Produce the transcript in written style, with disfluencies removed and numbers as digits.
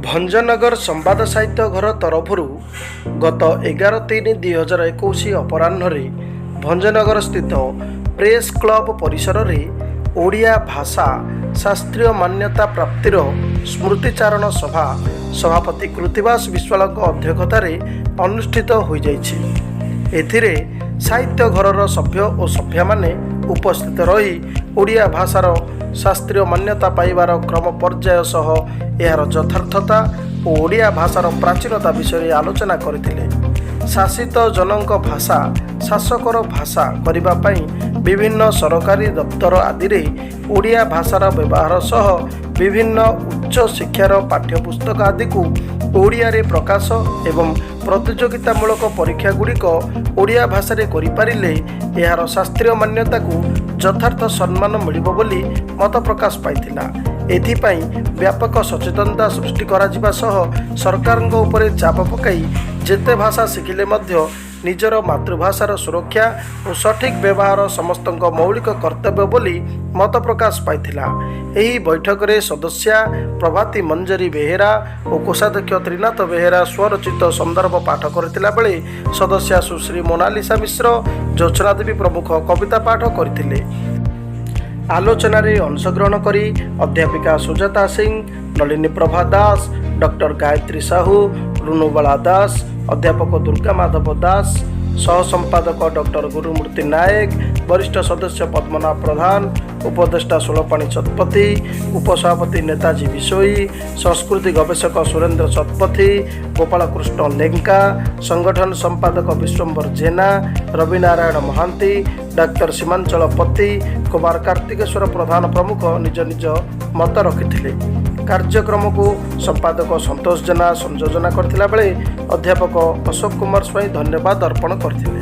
ଭଞ୍ଜନଗର ସମ୍ବାଦ ସାହିତ୍ୟ ଘର ତରଫରୁ ଗତ 11/3/2021 ଅପରାହ୍ନରେ ଭଞ୍ଜନଗର ସ୍ଥିତ ପ୍ରେସ୍ କ୍ଲବ ପରିସରରେ ଓଡ଼ିଆ ଭାଷା ଶାସ୍ତ୍ରୀୟ ମାନ୍ୟତା ପ୍ରାପ୍ତିର ସ୍ମୃତିଚାରଣ ସଭା ସଭାପତି କୃତିବାସ ବିଶ୍ୱାଳଙ୍କ ଅଧ୍ୟକ୍ଷତାରେ ଅନୁଷ୍ଠିତ ହୋଇଯାଇଛି। ଏଥିରେ ସାହିତ୍ୟ ଘରର ସଭ୍ୟ ଓ ସଭ୍ୟାମାନେ ଉପସ୍ଥିତ ରହି ଓଡ଼ିଆ ଭାଷାର ଶାସ୍ତ୍ରୀୟ ମାନ୍ୟତା ପାଇବାର କ୍ରମ ପର୍ଯ୍ୟାୟ ସହ ଏହାର ଯଥାର୍ଥତା ଓ ଓଡ଼ିଆ ଭାଷାର ପ୍ରାଚୀନତା ବିଷୟରେ ଆଲୋଚନା କରିଥିଲେ। ଶାସିତ ଜନଙ୍କ ଭାଷା ଶାସକର ଭାଷା କରିବା ପାଇଁ ବିଭିନ୍ନ ସରକାରୀ ଦପ୍ତର ଆଦିରେ ଓଡ଼ିଆ ଭାଷାର ବ୍ୟବହାର ସହ ବିଭିନ୍ନ ଉଚ୍ଚ ଶିକ୍ଷାର ପାଠ୍ୟପୁସ୍ତକ ଆଦିକୁ ଓଡ଼ିଆରେ ପ୍ରକାଶ ଏବଂ ପ୍ରତିଯୋଗିତାମୂଳକ ପରୀକ୍ଷାଗୁଡ଼ିକ ଓଡ଼ିଆ ଭାଷାରେ କରିପାରିଲେ ଏହାର ଶାସ୍ତ୍ରୀୟ ମାନ୍ୟତାକୁ ଯଥାର୍ଥ ସମ୍ମାନ ମିଳିବ ବୋଲି ମତ ପ୍ରକାଶ ପାଇଥିଲା। ଏଥିପାଇଁ ବ୍ୟାପକ ସଚେତନତା ସୃଷ୍ଟି କରାଯିବା ସହ ସରକାରଙ୍କ ଉପରେ ଚାପ ପକାଇ ଯେତେ ଭାଷା ଶିଖିଲେ ମଧ୍ୟ ନିଜର ମାତୃଭାଷାର ସୁରକ୍ଷା ଓ ସଠିକ୍ ବ୍ୟବହାର ସମସ୍ତଙ୍କ ମୌଳିକ କର୍ତ୍ତବ୍ୟ ବୋଲି ମତ ପ୍ରକାଶ ପାଇଥିଲା। ଏହି ବୈଠକରେ ସଦସ୍ୟା ପ୍ରଭାତୀ ମଞ୍ଜରୀ ବେହେରା ଓ କୋଷାଧ୍ୟକ୍ଷ ତ୍ରିନାଥ ବେହେରା ସ୍ୱରଚିତ ସନ୍ଦର୍ଭ ପାଠ କରିଥିଲା ବେଳେ ସଦସ୍ୟା ସୁଶ୍ରୀ ମୋନାଲିସା ମିଶ୍ର, ଜ୍ୟୋତ୍ସ୍ନା ଦେବୀ ପ୍ରମୁଖ କବିତା ପାଠ କରିଥିଲେ। ଆଲୋଚନାରେ ଅଂଶଗ୍ରହଣ କରି ଅଧ୍ୟାପିକା ସୁଜାତା ସିଂ, ନଳିନୀ ପ୍ରଭା ଦାସ, ଡକ୍ଟର ଗାୟତ୍ରୀ ସାହୁ, ରୁନୁବାଳା ଦାସ, ଅଧ୍ୟାପକ ଦୁର୍ଗା ମାଧବ ଦାସ, ସହ ସମ୍ପାଦକ ଡକ୍ଟର ଗୁରୁମୂର୍ତ୍ତି ନାୟକ, ବରିଷ୍ଠ ସଦସ୍ୟ ପଦ୍ମନାଭ ପ୍ରଧାନ, ଉପଦେଷ୍ଟା ଷୋଳପାଣି ଶତପଥୀ, ଉପସଭାପତି ନେତାଜୀ ବିଶୋଇ, ସଂସ୍କୃତି ଗବେଷକ ସୁରେନ୍ଦ୍ର ଶତପଥୀ, ଗୋପାଳକୃଷ୍ଣ ଲେଙ୍କା, ସଂଗଠନ ସମ୍ପାଦକ ବିଶ୍ୱମ୍ବର ଜେନା, ରବିନାରାୟଣ ମହାନ୍ତି, ଡାକ୍ତର ସୀମାଞ୍ଚଳ ପତି, କୁମାର କାର୍ତ୍ତିକେଶ୍ୱର ପ୍ରଧାନ ପ୍ରମୁଖ ନିଜ ନିଜ ମତ ରଖିଥିଲେ। କାର୍ଯ୍ୟକ୍ରମକୁ ସମ୍ପାଦକ ସନ୍ତୋଷ ଜେନା ସଂଯୋଜନା କରିଥିଲା ବେଳେ ଅଧ୍ୟାପକ ଅଶୋକ କୁମାର ସ୍ୱାଇଁ ଧନ୍ୟବାଦ ଅର୍ପଣ କରିଥିଲେ।